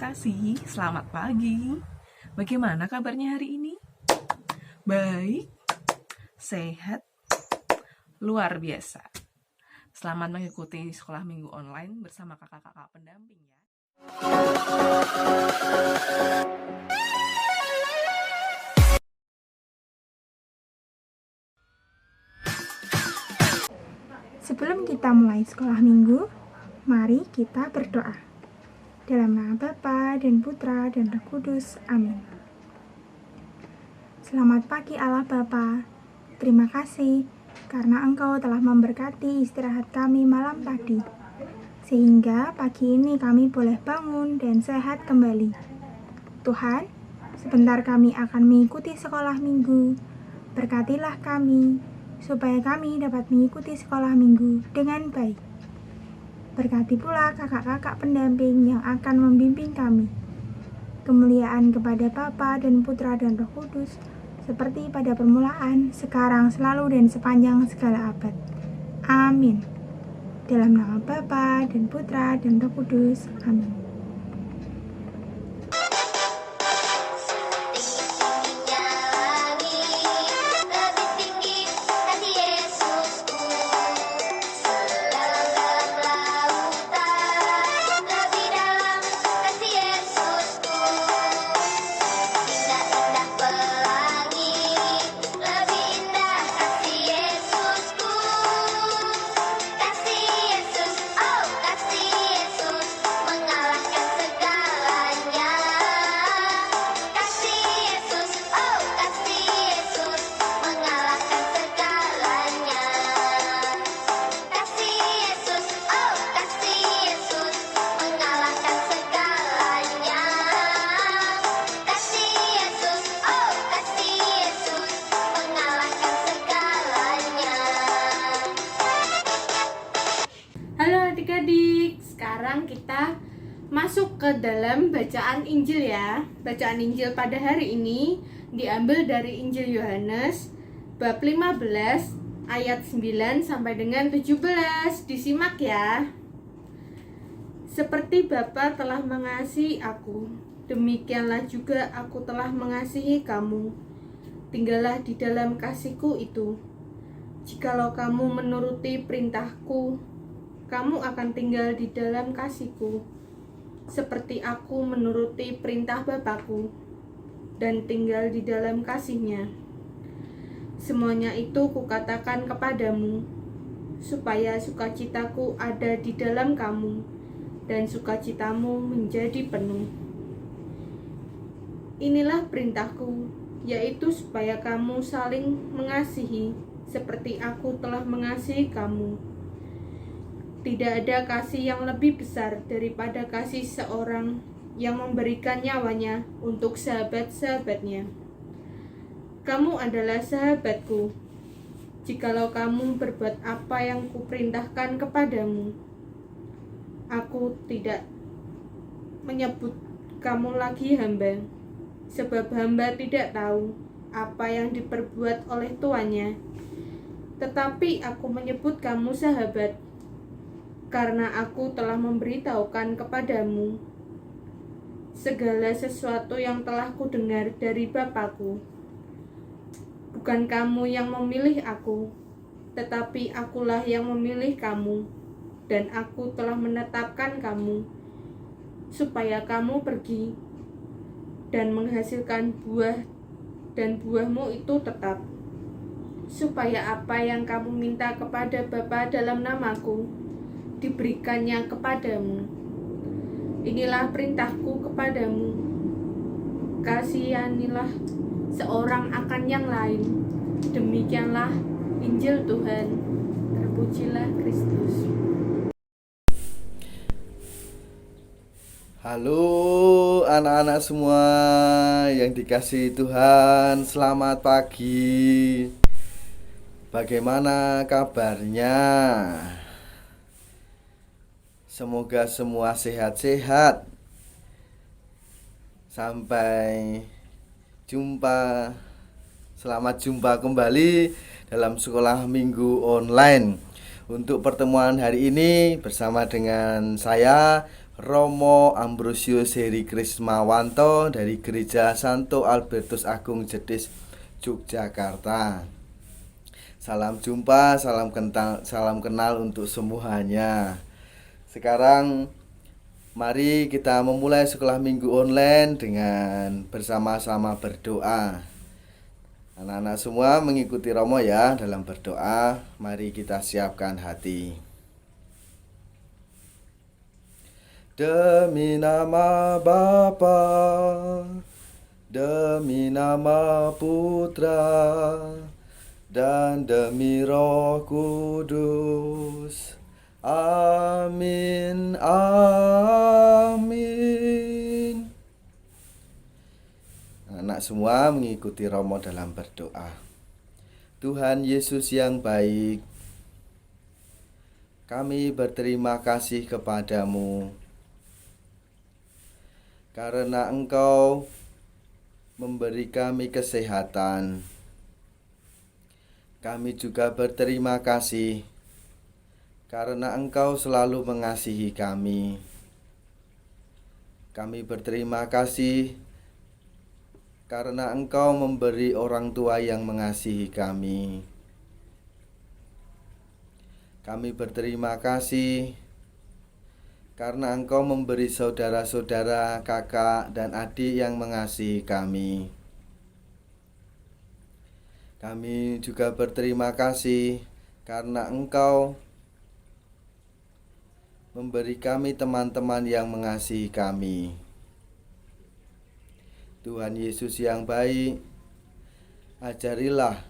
kasih, selamat pagi. Bagaimana kabarnya hari ini? Baik, sehat, luar biasa. Selamat mengikuti sekolah minggu online bersama kakak-kakak pendamping ya. Sebelum kita mulai sekolah minggu, mari kita berdoa. Dalam nama Bapa dan Putra dan Roh Kudus. Amin. Selamat pagi Allah Bapa. Terima kasih karena Engkau telah memberkati istirahat kami malam tadi. Sehingga pagi ini kami boleh bangun dan sehat kembali. Tuhan, sebentar kami akan mengikuti sekolah minggu. Berkatilah kami, supaya kami dapat mengikuti sekolah minggu dengan baik. Berkati pula kakak-kakak pendamping yang akan membimbing kami. Kemuliaan kepada Bapa dan Putra dan Roh Kudus, seperti pada permulaan, sekarang, selalu, dan sepanjang segala abad. Amin. Dalam nama Bapa dan Putra dan Roh Kudus. Amin. Halo adik-adik, sekarang kita masuk ke dalam bacaan Injil ya. Bacaan Injil pada hari ini diambil dari Injil Yohanes bab 15 ayat 9 sampai dengan 17. Disimak ya. Seperti Bapa telah mengasihi aku, demikianlah juga aku telah mengasihi kamu. Tinggallah di dalam kasihku itu. Jikalau kamu menuruti perintahku, kamu akan tinggal di dalam kasihku, seperti aku menuruti perintah Bapakku, dan tinggal di dalam kasihnya. Semuanya itu kukatakan kepadamu, supaya sukacitaku ada di dalam kamu, dan sukacitamu menjadi penuh. Inilah perintahku, yaitu supaya kamu saling mengasihi, seperti aku telah mengasihi kamu. Tidak ada kasih yang lebih besar daripada kasih seorang yang memberikan nyawanya untuk sahabat-sahabatnya. Kamu adalah sahabatku, jikalau kamu berbuat apa yang kuperintahkan kepadamu. Aku tidak menyebut kamu lagi hamba, sebab hamba tidak tahu apa yang diperbuat oleh tuannya. Tetapi aku menyebut kamu sahabat, karena aku telah memberitahukan kepadamu segala sesuatu yang telah kudengar dari Bapakku. Bukan kamu yang memilih aku, tetapi akulah yang memilih kamu, dan aku telah menetapkan kamu, supaya kamu pergi dan menghasilkan buah, dan buahmu itu tetap, supaya apa yang kamu minta kepada Bapa dalam namaku, diberikannya kepadamu. Inilah perintahku kepadamu, kasihanilah seorang akan yang lain. Demikianlah Injil Tuhan. Terpujilah Kristus. Halo anak-anak semua yang dikasihi Tuhan, selamat pagi. Bagaimana kabarnya? Semoga semua sehat-sehat. Sampai jumpa. Selamat jumpa kembali dalam sekolah minggu online. Untuk pertemuan hari ini bersama dengan saya, Romo Ambrosius Heri Krismawanto dari Gereja Santo Albertus Agung Jetis, Yogyakarta. Salam jumpa, salam kenal untuk semuanya. Sekarang mari kita memulai sekolah minggu online dengan bersama-sama berdoa. Anak-anak semua mengikuti Romo ya dalam berdoa. Mari kita siapkan hati. Demi nama Bapa, demi nama Putra, dan demi Roh Kudus. Amin, amin. Anak semua mengikuti Romo dalam berdoa. Tuhan Yesus yang baik, kami berterima kasih kepadamu karena Engkau memberi kami kesehatan. Kami juga berterima kasih karena Engkau selalu mengasihi kami. Kami berterima kasih karena Engkau memberi orang tua yang mengasihi kami. Kami berterima kasih karena Engkau memberi saudara-saudara, kakak, dan adik yang mengasihi kami. Kami juga berterima kasih karena Engkau memberi kami teman-teman yang mengasihi kami. Tuhan Yesus yang baik, ajarilah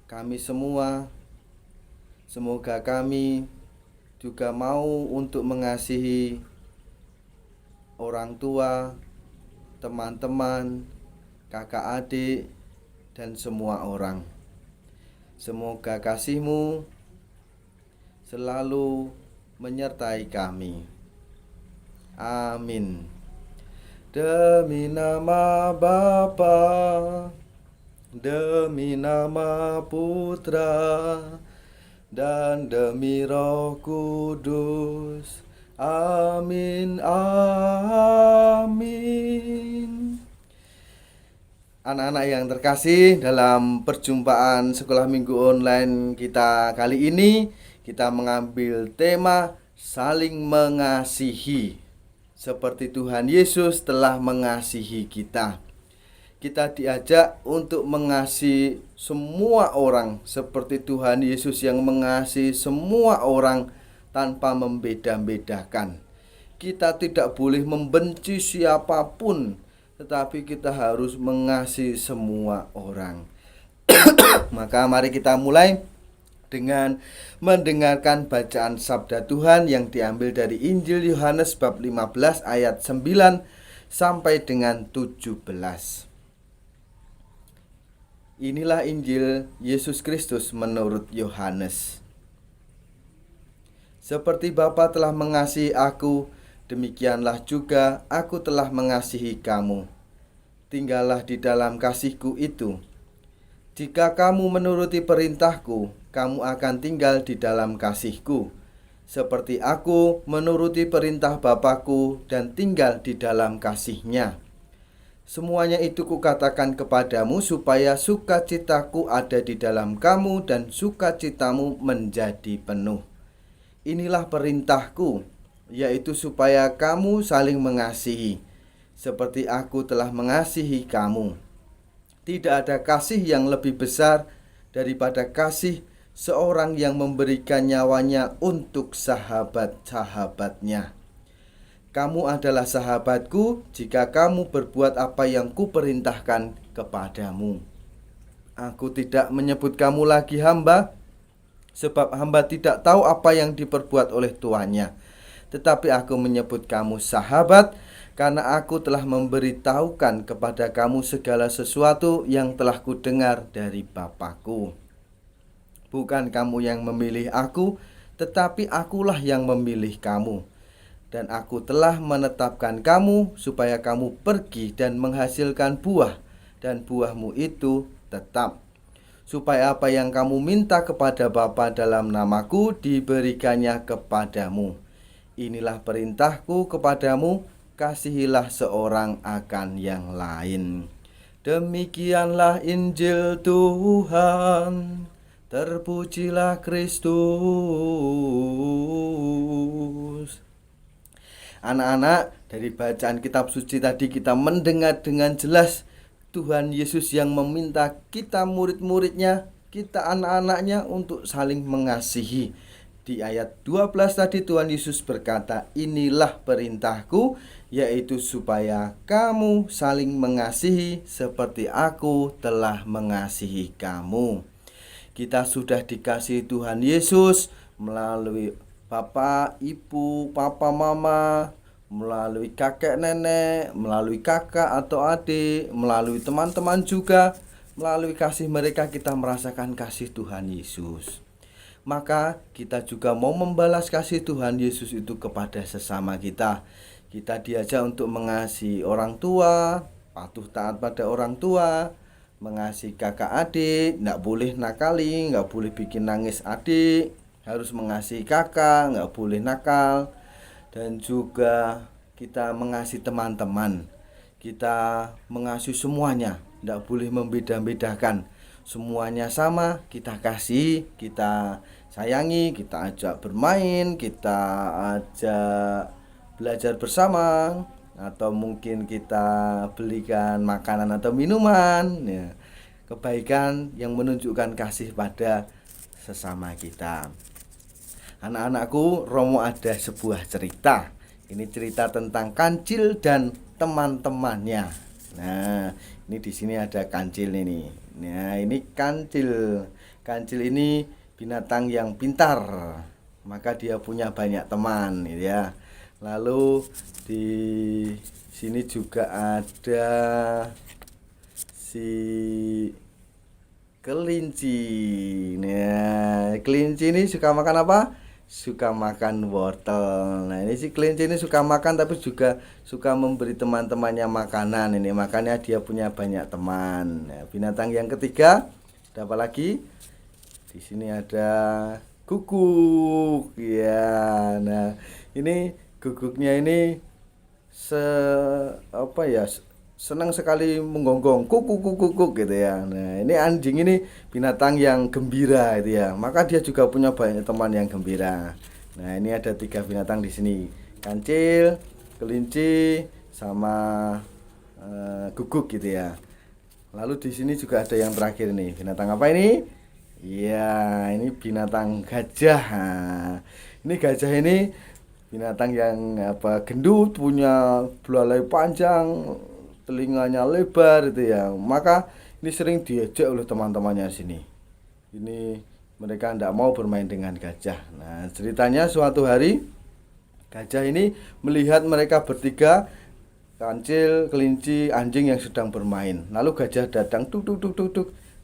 kami semua. Semoga kami juga mau untuk mengasihi orang tua, teman-teman, kakak adik, dan semua orang. Semoga kasih-Mu selalu menyertai kami. Amin. Demi nama Bapa, demi nama Putra, dan demi Roh Kudus. Amin, amin. Anak-anak yang terkasih, dalam perjumpaan sekolah minggu online kita kali ini, kita mengambil tema saling mengasihi. Seperti Tuhan Yesus telah mengasihi kita. Kita diajak untuk mengasihi semua orang seperti Tuhan Yesus yang mengasihi semua orang tanpa membeda-bedakan. Kita tidak boleh membenci siapapun, tetapi kita harus mengasihi semua orang. Maka mari kita mulai dengan mendengarkan bacaan sabda Tuhan yang diambil dari Injil Yohanes bab 15 ayat 9 sampai dengan 17. Inilah Injil Yesus Kristus menurut Yohanes. Seperti Bapa telah mengasihi aku, demikianlah juga aku telah mengasihi kamu. Tinggallah di dalam kasih-Ku itu. Jika kamu menuruti perintah-Ku, kamu akan tinggal di dalam kasih-Ku, seperti aku menuruti perintah Bapa-Ku dan tinggal di dalam kasih-Nya. Semuanya itu kukatakan kepadamu supaya sukacitaku ada di dalam kamu dan sukacitamu menjadi penuh. Inilah perintahku, yaitu supaya kamu saling mengasihi, seperti aku telah mengasihi kamu. Tidak ada kasih yang lebih besar daripada kasih seorang yang memberikan nyawanya untuk sahabat-sahabatnya. Kamu adalah sahabatku jika kamu berbuat apa yang kuperintahkan kepadamu. Aku tidak menyebut kamu lagi hamba, sebab hamba tidak tahu apa yang diperbuat oleh tuannya. Tetapi aku menyebut kamu sahabat, karena aku telah memberitahukan kepada kamu segala sesuatu yang telah kudengar dari Bapa-Ku. Bukan kamu yang memilih aku, tetapi akulah yang memilih kamu. Dan aku telah menetapkan kamu supaya kamu pergi dan menghasilkan buah, dan buahmu itu tetap. Supaya apa yang kamu minta kepada Bapa dalam namaku diberikannya kepadamu. Inilah perintahku kepadamu, kasihilah seorang akan yang lain. Demikianlah Injil Tuhan. Terpujilah Kristus. Anak-anak, dari bacaan kitab suci tadi kita mendengar dengan jelas Tuhan Yesus yang meminta kita murid-muridnya, kita anak-anaknya untuk saling mengasihi. Di ayat 12 tadi Tuhan Yesus berkata, inilah perintahku, yaitu supaya kamu saling mengasihi seperti aku telah mengasihi kamu. Kita sudah dikasihi Tuhan Yesus melalui bapak, ibu, papa, mama, melalui kakek, nenek, melalui kakak atau adik, melalui teman-teman juga. Melalui kasih mereka kita merasakan kasih Tuhan Yesus. Maka kita juga mau membalas kasih Tuhan Yesus itu kepada sesama kita. Kita diajak untuk mengasihi orang tua, patuh taat pada orang tua, mengasihi kakak adik, nggak boleh nakali, nggak boleh bikin nangis adik, harus mengasihi kakak, nggak boleh nakal. Dan juga kita mengasihi teman-teman, kita mengasihi semuanya, nggak boleh membeda-bedakan. Semuanya sama, kita kasih, kita sayangi, kita ajak bermain, kita ajak belajar bersama, atau mungkin kita belikan makanan atau minuman ya. Kebaikan yang menunjukkan kasih pada sesama kita. Anak-anakku, Romo ada sebuah cerita. Ini cerita tentang kancil dan teman-temannya. Nah, ini di sini ada kancil ini. Nah, ini kancil. Kancil ini binatang yang pintar. Maka dia punya banyak teman gitu ya. Lalu di sini juga ada si kelinci. Nah, kelinci ini suka makan apa? Suka makan wortel. Nah, ini si kelinci ini suka makan tapi juga suka memberi teman-temannya makanan. Ini makanya dia punya banyak teman. Nah, binatang yang ketiga, ada apa lagi? Di sini ada guguk. Ya, nah ini guguknya ini senang sekali menggonggong kuk gitu ya. Nah, ini anjing ini binatang yang gembira gitu ya. Maka dia juga punya banyak teman yang gembira. Nah, ini ada 3 binatang di sini. Kancil, kelinci, sama guguk gitu ya. Lalu di sini juga ada yang terakhir nih. Binatang apa ini? Iya, ini binatang gajah. Nah, ini gajah ini binatang yang gendut, punya belalai panjang, telinganya lebar itu ya. Maka ini sering diajak oleh teman-temannya sini. Ini mereka tidak mau bermain dengan gajah. Nah, ceritanya suatu hari gajah ini melihat mereka bertiga, kancil, kelinci, anjing yang sedang bermain. Lalu gajah datang, tuk.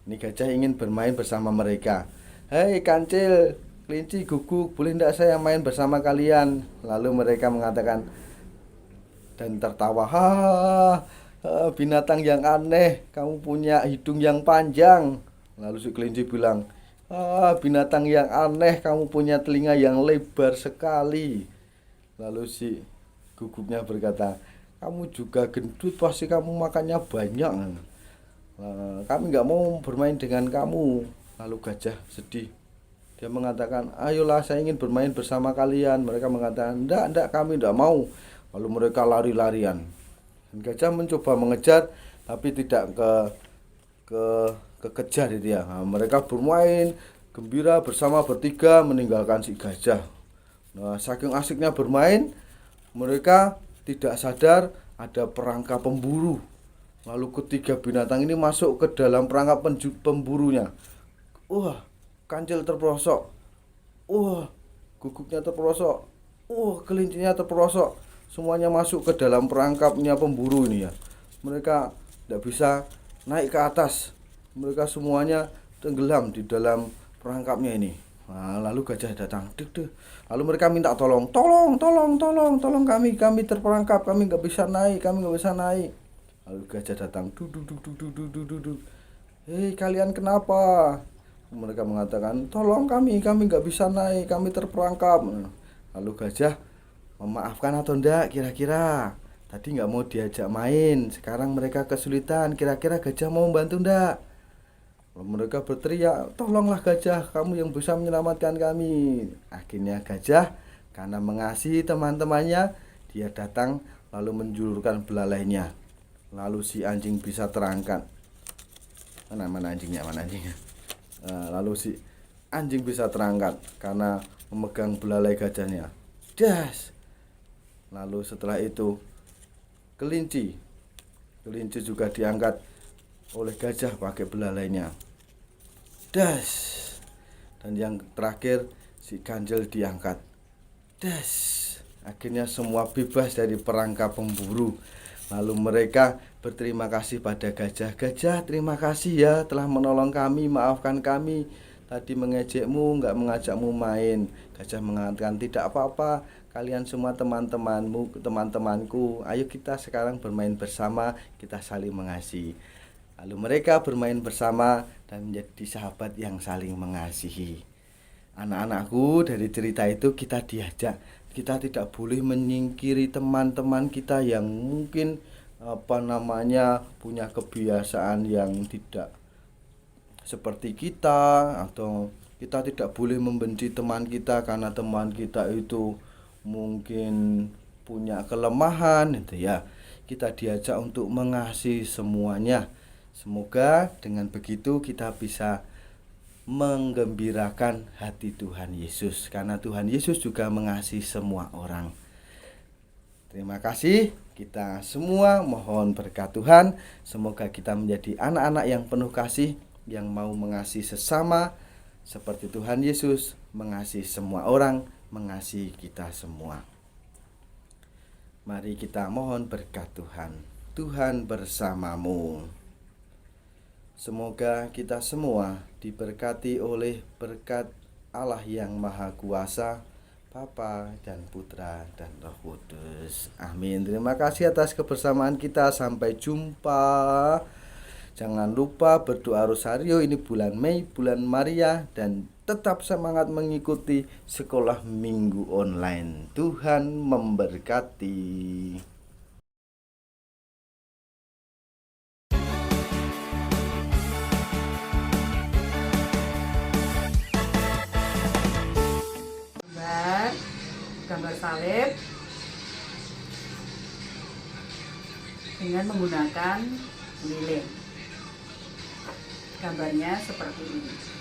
Ini gajah ingin bermain bersama mereka. Hei kancil, kelinci, guguk, boleh tidak saya main bersama kalian? Lalu mereka mengatakan dan tertawa, binatang yang aneh, kamu punya hidung yang panjang. Lalu si kelinci bilang, binatang yang aneh, kamu punya telinga yang lebar sekali. Lalu si guguknya berkata, kamu juga gendut, pasti kamu makannya banyak. Kami nggak mau bermain dengan kamu. Lalu gajah sedih. Dia mengatakan, ayolah saya ingin bermain bersama kalian. Mereka mengatakan, enggak, kami enggak mau. Lalu mereka lari-larian. Dan gajah mencoba mengejar, tapi tidak kekejar itu ya. Nah, mereka bermain gembira bersama bertiga meninggalkan si gajah. Nah, saking asiknya bermain, mereka tidak sadar ada perangkap pemburu. Lalu ketiga binatang ini masuk ke dalam perangkap pemburunya. Wah, kancil terperosok. Wah, guguknya terperosok. Wah, kelincinya terperosok. Semuanya masuk ke dalam perangkapnya pemburu ini ya. Mereka tidak bisa naik ke atas. Mereka semuanya tenggelam di dalam perangkapnya ini. Nah, lalu gajah datang. Lalu mereka minta tolong kami terperangkap, kami nggak bisa naik. Lalu gajah datang. Hei, kalian kenapa? Mereka mengatakan, tolong kami nggak bisa naik, kami terperangkap. Lalu gajah memaafkan atau enggak kira-kira? Tadi nggak mau diajak main, sekarang mereka kesulitan, kira-kira gajah mau membantu enggak? Kalau mereka berteriak, tolonglah gajah, kamu yang bisa menyelamatkan kami. Akhirnya gajah karena mengasihi teman-temannya, dia datang lalu menjulurkan belalainya. Lalu si anjing bisa terangkat. Mana anjingnya? Lalu si anjing bisa terangkat karena memegang belalai gajahnya. Das. Lalu setelah itu kelinci juga diangkat oleh gajah pakai belalainya. Das. Dan yang terakhir si ganjel diangkat. Das. Akhirnya semua bebas dari perangkap pemburu. Lalu mereka berterima kasih pada gajah. Gajah, terima kasih ya telah menolong kami, maafkan kami. Tadi mengejekmu, nggak mengajakmu main. Gajah mengatakan, tidak apa-apa, kalian semua teman-temanku. Ayo kita sekarang bermain bersama, kita saling mengasihi. Lalu mereka bermain bersama dan menjadi sahabat yang saling mengasihi. Anak-anakku, dari cerita itu kita diajak, kita tidak boleh menyingkiri teman-teman kita yang mungkin punya kebiasaan yang tidak seperti kita, atau kita tidak boleh membenci teman kita karena teman kita itu mungkin punya kelemahan itu ya. Kita diajak untuk mengasihi semuanya. Semoga dengan begitu kita bisa menggembirakan hati Tuhan Yesus, karena Tuhan Yesus juga mengasihi semua orang. Terima kasih, kita semua mohon berkat Tuhan. Semoga kita menjadi anak-anak yang penuh kasih, yang mau mengasihi sesama seperti Tuhan Yesus mengasihi semua orang, mengasihi kita semua. Mari kita mohon berkat Tuhan. Tuhan bersamamu. Semoga kita semua diberkati oleh berkat Allah yang Maha Kuasa, Bapa dan Putra dan Roh Kudus. Amin. Terima kasih atas kebersamaan kita. Sampai jumpa. Jangan lupa berdoa rosario, ini bulan Mei, bulan Maria, dan tetap semangat mengikuti sekolah minggu online. Tuhan memberkati. Gambar salib dengan menggunakan lilin. Gambarnya seperti ini.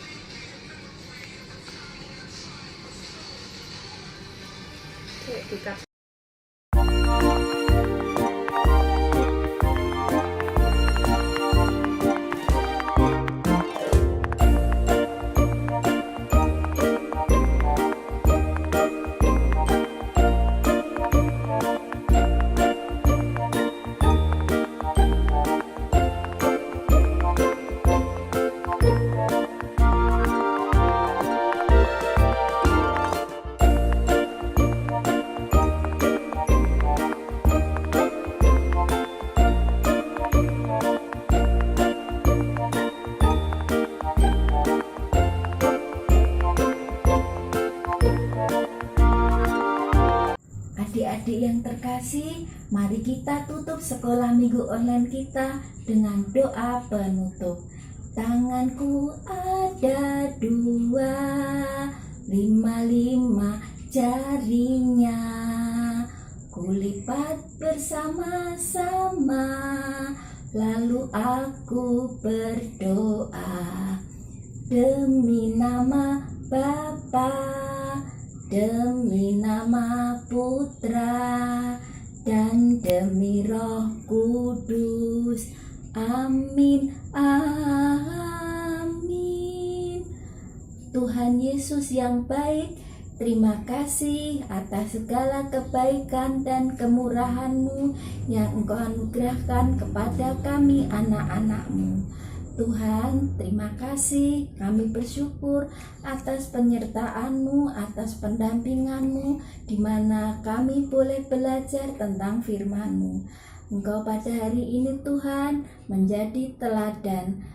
Adik-adik yang terkasih, mari kita tutup sekolah minggu online kita dengan doa penutup. Tanganku ada 2, 5 jarinya, kulipat bersama-sama, lalu aku berdoa. Demi nama Bapa, demi nama Putra, dan demi Roh Kudus. Amin, amin. Tuhan Yesus yang baik, terima kasih atas segala kebaikan dan kemurahan-Mu yang Engkau anugerahkan kepada kami anak-anak-Mu. Tuhan, terima kasih, kami bersyukur atas penyertaan-Mu, atas pendampingan-Mu, di mana kami boleh belajar tentang firman-Mu. Engkau pada hari ini Tuhan menjadi teladan,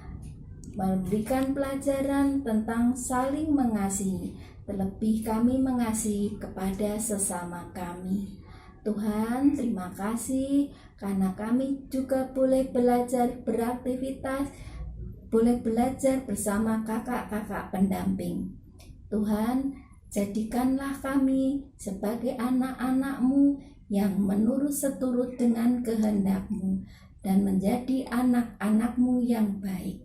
memberikan pelajaran tentang saling mengasihi. terlebih kami mengasihi kepada sesama kami. Tuhan, terima kasih karena kami juga boleh belajar beraktivitas, boleh belajar bersama kakak-kakak pendamping. Tuhan, jadikanlah kami sebagai anak-anak-Mu yang menurut seturut dengan kehendak-Mu dan menjadi anak-anak-Mu yang baik.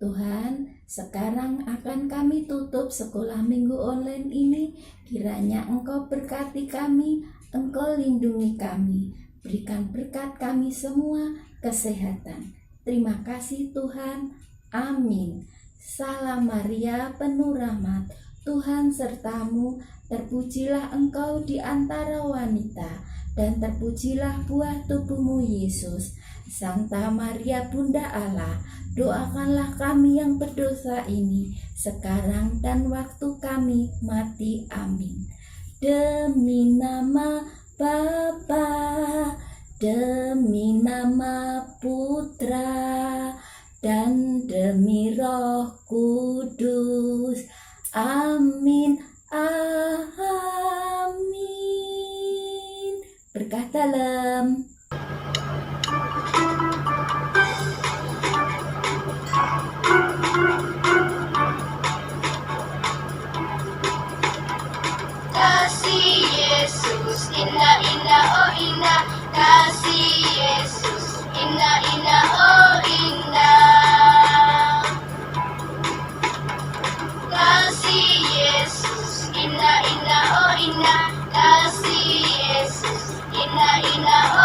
Tuhan, sekarang akan kami tutup sekolah minggu online ini. Kiranya Engkau berkati kami, Engkau lindungi kami, berikan berkat kami semua kesehatan. Terima kasih Tuhan, amin. Salam Maria, penuh rahmat, Tuhan sertamu, terpujilah Engkau di antara wanita, dan terpujilah buah tubuhmu Yesus. Santa Maria Bunda Allah, doakanlah kami yang berdosa ini, sekarang dan waktu kami mati. Amin. Demi nama Bapa, demi nama Putra, dan demi Roh Kudus. Amin. Amin. Berkah dalam. Kasih Yesus, indah indah oh indah. Kasih Yesus, indah indah oh indah. Kasih Yesus, indah indah oh indah. Kasih Yesus, indah indah oh